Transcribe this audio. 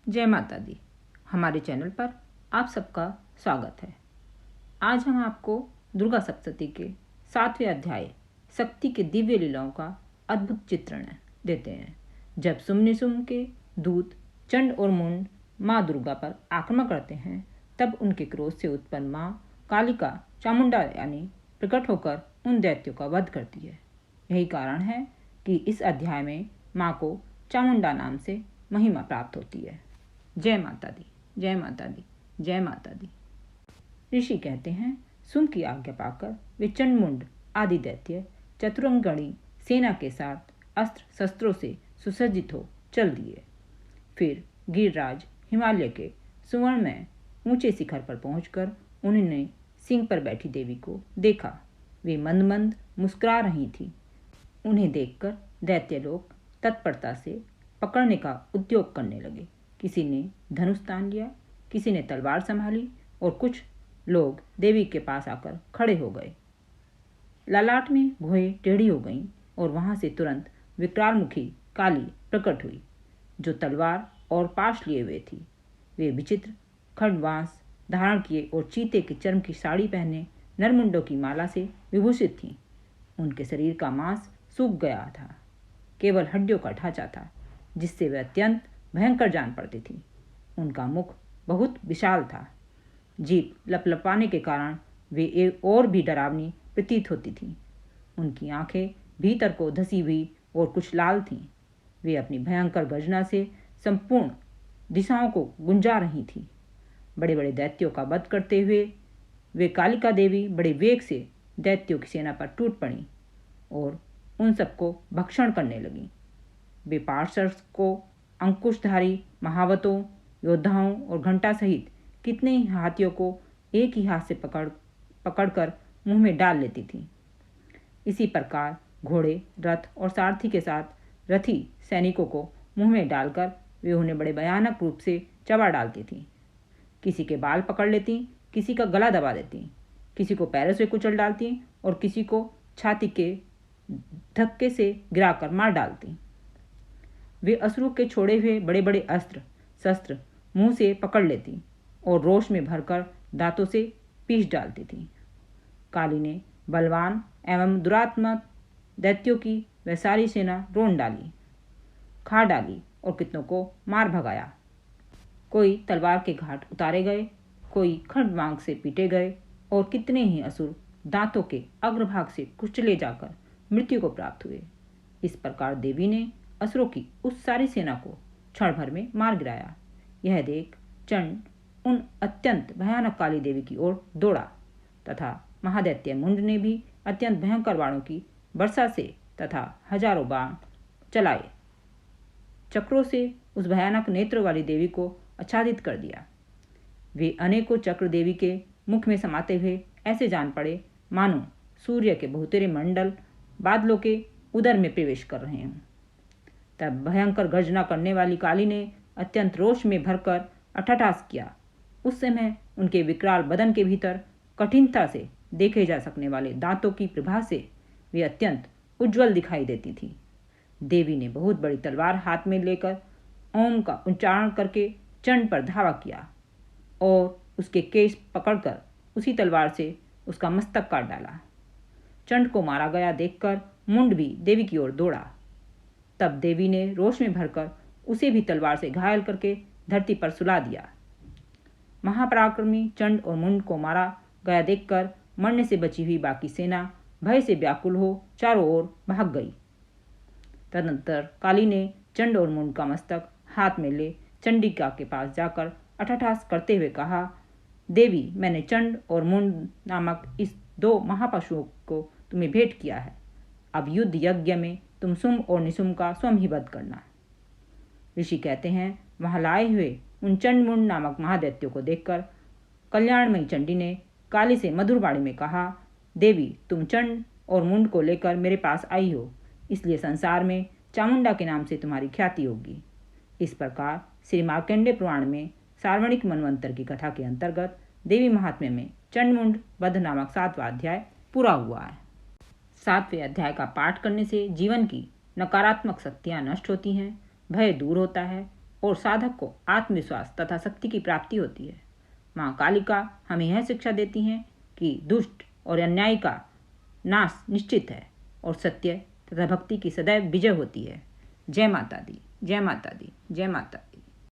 जय माता दी। हमारे चैनल पर आप सबका स्वागत है। आज हम आपको दुर्गा सप्तशती के 7वें अध्याय शक्ति के दिव्य लीलाओं का अद्भुत चित्रण देते हैं। जब सुम के दूत चंड और मुंड माँ दुर्गा पर आक्रमण करते हैं, तब उनके क्रोध से उत्पन्न माँ कालिका चामुंडा यानी प्रकट होकर उन दैत्यों का वध करती है। यही कारण है कि इस अध्याय में माँ को चामुंडा नाम से महिमा प्राप्त होती है। जय माता दी, जय माता दी, जय माता दी। ऋषि कहते हैं, सुम की आज्ञा पाकर वे चंडमुंड आदि दैत्य चतुरंगणी सेना के साथ अस्त्र शस्त्रों से सुसज्जित हो चल दिए। फिर गिरिराज हिमालय के सुवर्ण में ऊंचे शिखर पर पहुंचकर उन्होंने सिंह पर बैठी देवी को देखा। वे मंद मंद मुस्कुरा रही थी। उन्हें देखकर दैत्य लोग तत्परता से पकड़ने का उद्योग करने लगे। किसी ने धनुष तान लिया, किसी ने तलवार संभाली और कुछ लोग देवी के पास आकर खड़े हो गए। ललाट में भुएं टेढ़ी हो गईं और वहां से तुरंत विकरालमुखी काली प्रकट हुई, जो तलवार और पाश लिए हुए थी। वे विचित्र खड्गवांस धारण किए और चीते के चर्म की साड़ी पहने नरमुंडों की माला से विभूषित थीं। उनके शरीर का मांस सूख गया था, केवल हड्डियों का ढांचा था, जिससे वे अत्यंत भयंकर जान पड़ती थी। उनका मुख बहुत विशाल था। जीभ लपलपाने के कारण वे एक और भी डरावनी प्रतीत होती थीं। उनकी आंखें भीतर को धसी हुई और कुछ लाल थीं। वे अपनी भयंकर गर्जना से संपूर्ण दिशाओं को गुंजा रही थीं। बड़े बड़े दैत्यों का वध करते हुए वे कालिका देवी बड़े वेग से दैत्यों की सेना पर टूट पड़ी और उन सबको भक्षण करने लगीं। वे पार्षद को अंकुशधारी महावतों, योद्धाओं और घंटा सहित कितने ही हाथियों को एक ही हाथ से पकड़कर मुंह में डाल लेती थीं। इसी प्रकार घोड़े, रथ और सारथी के साथ रथी सैनिकों को मुंह में डालकर वे उन्हें बड़े भयानक रूप से चबा डालती थीं। किसी के बाल पकड़ लेती, किसी का गला दबा देती, किसी को पैरों से कुचल डालती और किसी को छाती के धक्के से गिराकर मार डालती। वे असुरों के छोड़े हुए बड़े बड़े अस्त्र शस्त्र मुंह से पकड़ लेती और रोष में भरकर दांतों से पीस डालती थी। काली ने बलवान एवं दुरात्मक दैत्यों की वह सारी सेना रोन डाली, खा डाली और कितनों को मार भगाया। कोई तलवार के घाट उतारे गए, कोई खड्गवांग से पीटे गए और कितने ही असुर दांतों के अग्रभाग से कुचले जाकर मृत्यु को प्राप्त हुए। इस प्रकार देवी ने असुरों की उस सारी सेना को क्षण भर में मार गिराया। यह देख चंड उन अत्यंत भयानक काली देवी की ओर दौड़ा तथा महादैत्य मुंड ने भी अत्यंत भयंकर बाणों की वर्षा से तथा हजारों बाण चलाए चक्रों से उस भयानक नेत्र वाली देवी को आच्छादित कर दिया। वे अनेकों चक्र देवी के मुख में समाते हुए ऐसे जान पड़े मानो सूर्य के बहुतेरे मंडल बादलों के उदर में प्रवेश कर रहे हों। तब भयंकर गर्जना करने वाली काली ने अत्यंत रोष में भरकर अट्टहास किया। उस समय उनके विकराल बदन के भीतर कठिनता से देखे जा सकने वाले दांतों की प्रभा से वे अत्यंत उज्जवल दिखाई देती थी। देवी ने बहुत बड़ी तलवार हाथ में लेकर ओम का उच्चारण करके चंड पर धावा किया और उसके केश पकड़कर उसी तलवार से उसका मस्तक काट डाला। चंड को मारा गया देखकर मुंड भी देवी की ओर दौड़ा। तब देवी ने रोष में भरकर उसे भी तलवार से घायल करके धरती पर सुला दिया। महापराक्रमी चंड और मुंड को मारा गया देखकर मरने से बची हुई बाकी सेना भय से व्याकुल हो चारों ओर भाग गई। तदनंतर काली ने चंड और मुंड का मस्तक हाथ में ले चंडिका के पास जाकर अट्टहास करते हुए कहा, देवी, मैंने चंड और मुंड नामक इस 2 महापशुओं को तुम्हें भेंट किया है। अब युद्ध यज्ञ में तुम सुम और निसुम का स्वयं ही वध करना। ऋषि कहते हैं, वहां लाए हुए उन चंडमुंड नामक महादैत्यों को देखकर कल्याणमयी चंडी ने काली से मधुर वाणी में कहा, देवी, तुम चंड और मुंड को लेकर मेरे पास आई हो, इसलिए संसार में चामुंडा के नाम से तुम्हारी ख्याति होगी। इस प्रकार श्री मार्कंडेय पुराण में सार्वणिक मनवंतर की कथा के अंतर्गत देवी महात्म्य में चंडमुंड वध नामक 7वां अध्याय पूरा हुआ है। 7वें अध्याय का पाठ करने से जीवन की नकारात्मक शक्तियाँ नष्ट होती हैं, भय दूर होता है और साधक को आत्मविश्वास तथा शक्ति की प्राप्ति होती है। माँ कालिका हमें यह शिक्षा देती हैं कि दुष्ट और अन्याय का नाश निश्चित है और सत्य तथा भक्ति की सदैव विजय होती है। जय माता दी, जय माता दी, जय माता दी।